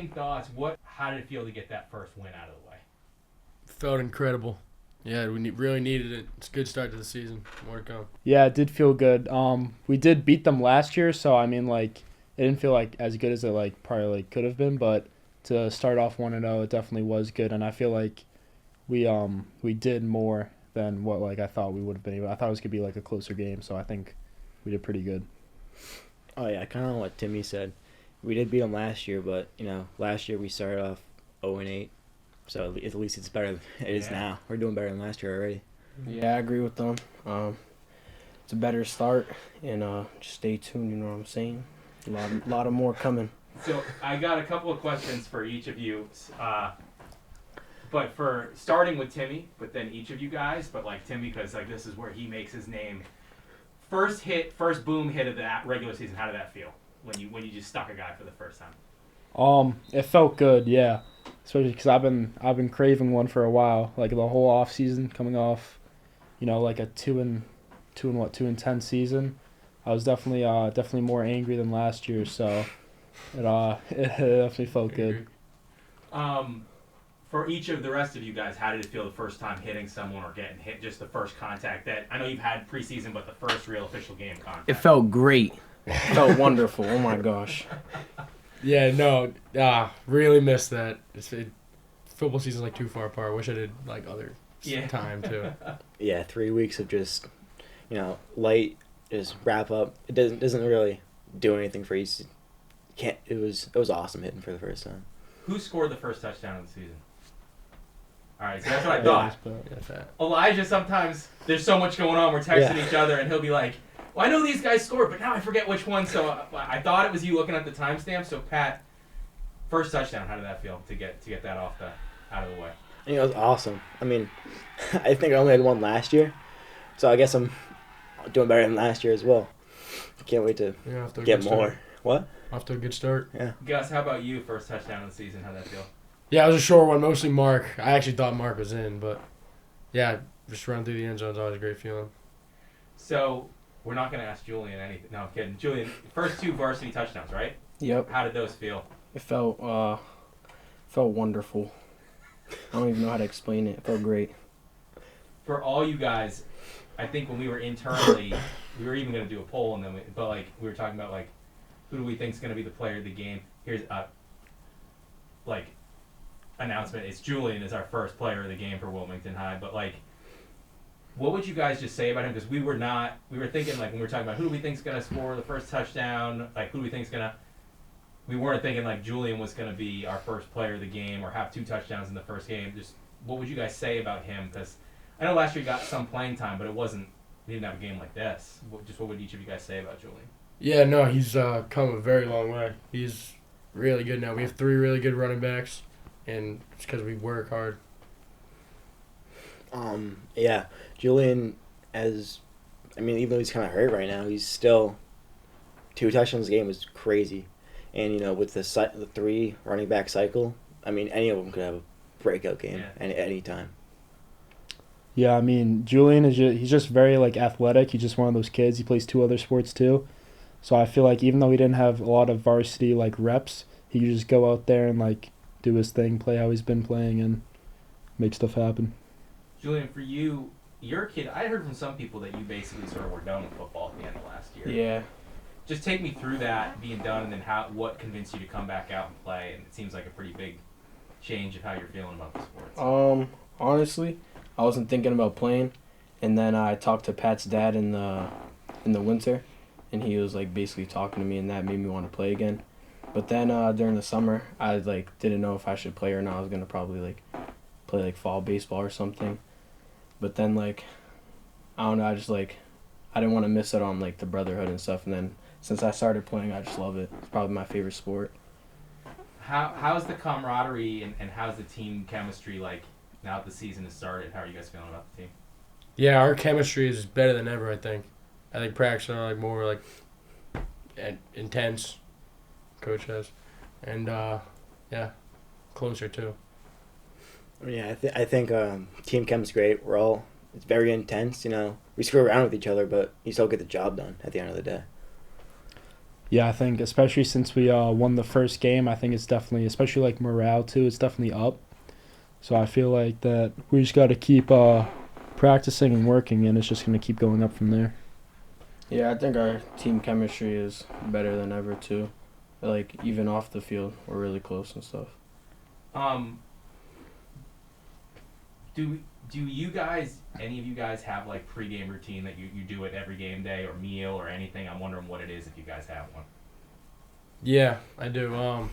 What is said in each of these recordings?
opening thoughts. How did it feel to get that first win out of the way? Felt incredible. Yeah, we really needed it. It's a good start to the season. More to come. Yeah, it did feel good. We did beat them last year, so I mean, like, it didn't feel like as good as it like probably like could have been, but to start off 1-0, it definitely was good, and I feel like we did more than what like I thought we would have been able. I thought it was gonna be like a closer game, so I think we did pretty good. Oh yeah, kind of what Timmy said. We did beat them last year, but last year we started off 0-8, so at least it's better than it is now. We're doing better than last year already. Yeah, I agree with them. It's a better start, and just stay tuned. You know what I'm saying? A lot of more coming. So I got a couple of questions for each of you, but for starting with Timmy, but then each of you guys, but like Timmy because like this is where he makes his name. First boom hit of that regular season. How did that feel when you just stuck a guy for the first time? It felt good, yeah. Especially because I've been craving one for a while, like the whole off season, coming off, like a 2-10 season. I was definitely more angry than last year, so it definitely felt good. For each of the rest of you guys, how did it feel the first time hitting someone or getting hit? Just the first contact that I know you've had preseason, but the first real official game contact. It felt great. It felt wonderful. Oh my gosh. Yeah, no, really missed that. Football season's like too far apart. Wish I did like other time too. Yeah, 3 weeks of just, light, just wrap up. It doesn't really do anything for you. It was awesome hitting for the first time. Who scored the first touchdown of the season? All right, so that's what I thought. Elijah, sometimes there's so much going on. We're texting each other, and he'll be like, well, I know these guys scored, but now I forget which one. So I thought it was you looking at the timestamp. So, Pat, first touchdown, how did that feel to get that out of the way? It was awesome. I mean, I think I only had one last year, so I guess I'm doing better than last year as well. I can't wait to get more. Start. What? Off to a good start. Yeah. Gus, how about you? First touchdown of the season, how'd that feel? Yeah, it was a short one, mostly Mark. I actually thought Mark was in, but yeah, just running through the end zone is always a great feeling. So, we're not going to ask Julian anything. No, I'm kidding. Julian, first 2 varsity touchdowns, right? Yep. How did those feel? It felt wonderful. I don't even know how to explain it. It felt great. For all you guys, I think when we were internally, we were even going to do a poll, and then we were talking about who do we think is going to be the player of the game? Here's announcement. It's Julian is our first player of the game for Wilmington High, but what would you guys just say about him? Because we were thinking when we were talking about who do we think is going to score the first touchdown, who do we think is going to. We weren't thinking Julian was going to be our first player of the game or have 2 touchdowns in the first game. Just what would you guys say about him? Because I know last year he got some playing time, but he didn't have a game like this. What would each of you guys say about Julian? Yeah, no, he's come a very long way. He's really good now. We have 3 really good running backs, and it's because we work hard. Yeah, Julian, even though he's kind of hurt right now, he's still 2 touchdowns a game is crazy. And, with the 3 running back cycle, any of them could have a breakout game at any time. Yeah, Julian he's just very athletic. He's just one of those kids. He plays 2 other sports too. So I feel like even though he didn't have a lot of varsity reps, he could just go out there and do his thing, play how he's been playing, and make stuff happen. Julian, for you, you're a kid. I heard from some people that you basically sort of were done with football at the end of last year. Yeah. Just take me through that, being done, and then what convinced you to come back out and play. And it seems like a pretty big change of how you're feeling about the sports. Honestly, I wasn't thinking about playing, and then I talked to Pat's dad in the winter, and he was basically talking to me, and that made me want to play again. But then during the summer, I didn't know if I should play or not. I was gonna probably play fall baseball or something. But then I don't know. I just I didn't want to miss out on the brotherhood and stuff. And then since I started playing, I just love it. It's probably my favorite sport. How's the camaraderie and how's the team chemistry now that the season has started? How are you guys feeling about the team? Yeah, our chemistry is better than ever. I think practice are more intense. Coach has, and closer too. Yeah, I think team chem's great. It's very intense. We screw around with each other, but you still get the job done at the end of the day. Yeah, I think especially since we won the first game, I think it's definitely, especially like morale too, it's definitely up. So I feel like that we just got to keep practicing and working, and it's just going to keep going up from there. Yeah, I think our team chemistry is better than ever too. Like even off the field, we're really close and stuff. Do you guys, any of you guys, have like pregame routine that you do it every game day or meal or anything? I'm wondering what it is if you guys have one. Yeah, I do.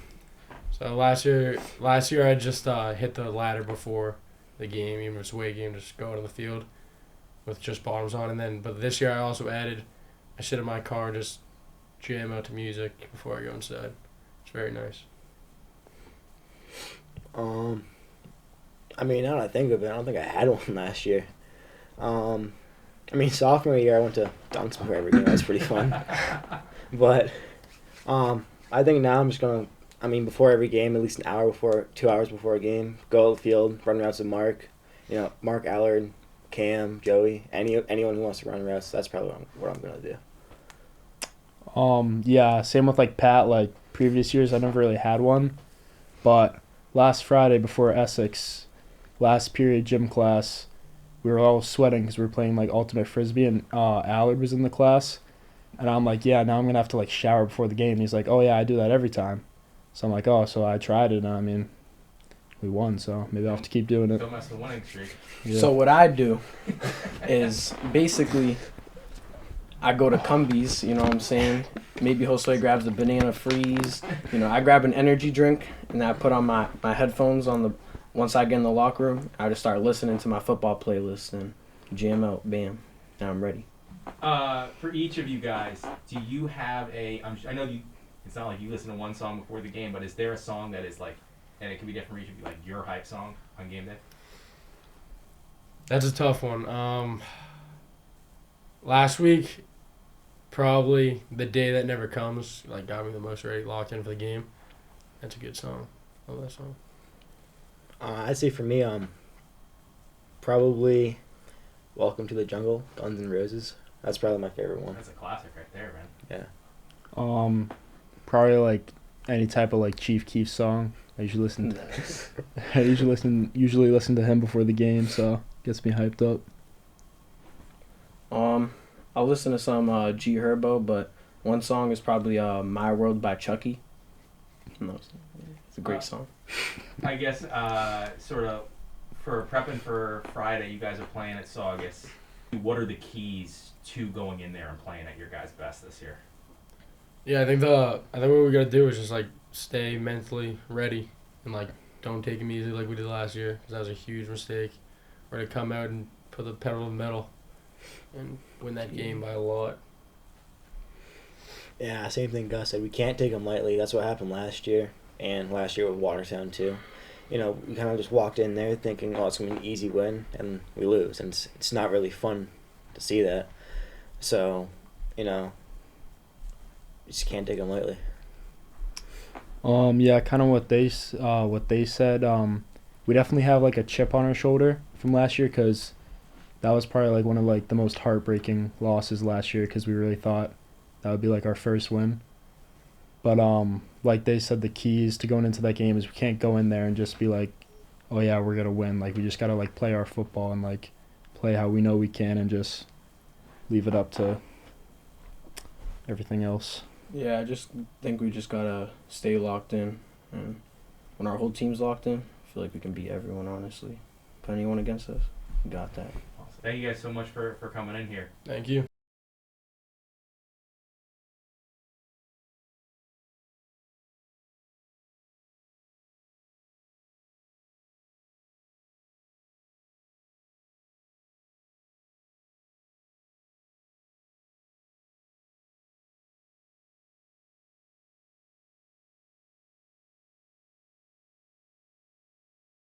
So last year I just hit the ladder before the game, even if it's away game, just go out on the field with just bottoms on, but this year I also added, I sit in my car and just jam out to music before I go inside. It's very nice. I mean, now that I think of it, I don't think I had one last year. I mean, sophomore year I went to dunks before every game. That was pretty fun. But I think now I'm just gonna. I mean, before every game, at least an hour before, 2 hours before a game, go to the field, run routes with Mark. Mark Allard, Cam, Joey, anyone who wants to run routes. That's probably what I'm gonna do. Yeah, same with like Pat. Like previous years, I never really had one, but last Friday before Essex, last period gym class, we were all sweating because we were playing like ultimate frisbee, and Allard was in the class, and I'm like, yeah, now I'm gonna have to like shower before the game. And he's like, oh yeah, I do that every time. So I'm like, oh, so I tried it, and I mean, we won, so maybe I'll have to keep doing it. Don't mess with the winning streak. Yeah. So what I do is basically I go to Cumbies, you know what I'm saying? Maybe Josue grabs the banana freeze. I grab an energy drink, and I put on my headphones once I get in the locker room, I just start listening to my football playlist and jam out. Bam. Now I'm ready. For each of you guys, do you have I know it's not like you listen to one song before the game, but is there a song that is like, and it can be different for each of you, like your hype song on game day? That's a tough one. Last week, probably The Day That Never Comes, like got me the most ready, locked in for the game. That's a good song. Love that song. I'd say for me, probably Welcome to the Jungle, Guns N' Roses. That's probably my favorite one. That's a classic right there, man. Yeah. Probably like any type of like Chief Keef song. I usually listen to I usually listen to him before the game, so gets me hyped up. I'll listen to some G Herbo, but one song is probably My World by Chucky. No, it's a great song. I guess sort of for prepping for Friday, you guys are playing at Saugus. What are the keys to going in there and playing at your guys' best this year? Yeah, I think what we gotta do is just like stay mentally ready and like don't take them easy like we did last year, because that was a huge mistake. We're gonna come out and put the pedal to the metal and win that game by a lot. Yeah, same thing Gus said. We can't take them lightly. That's what happened last year, and last year with Watertown too. We kind of just walked in there thinking, oh, it's going to be an easy win, and we lose. And it's not really fun to see that. So, you just can't take them lightly. Yeah, kind of what they said. We definitely have like a chip on our shoulder from last year, because that was probably like one of like the most heartbreaking losses last year, because we really thought that would be like our first win. But like they said, the keys to going into that game is we can't go in there and just be like, oh yeah, we're gonna win. Like we just gotta like play our football and like play how we know we can, and just leave it up to everything else. Yeah, I just think we just gotta stay locked in, and when our whole team's locked in, I feel like we can beat everyone. Honestly, put anyone against us, we got that. Awesome. Thank you guys so much for coming in here. Thank you.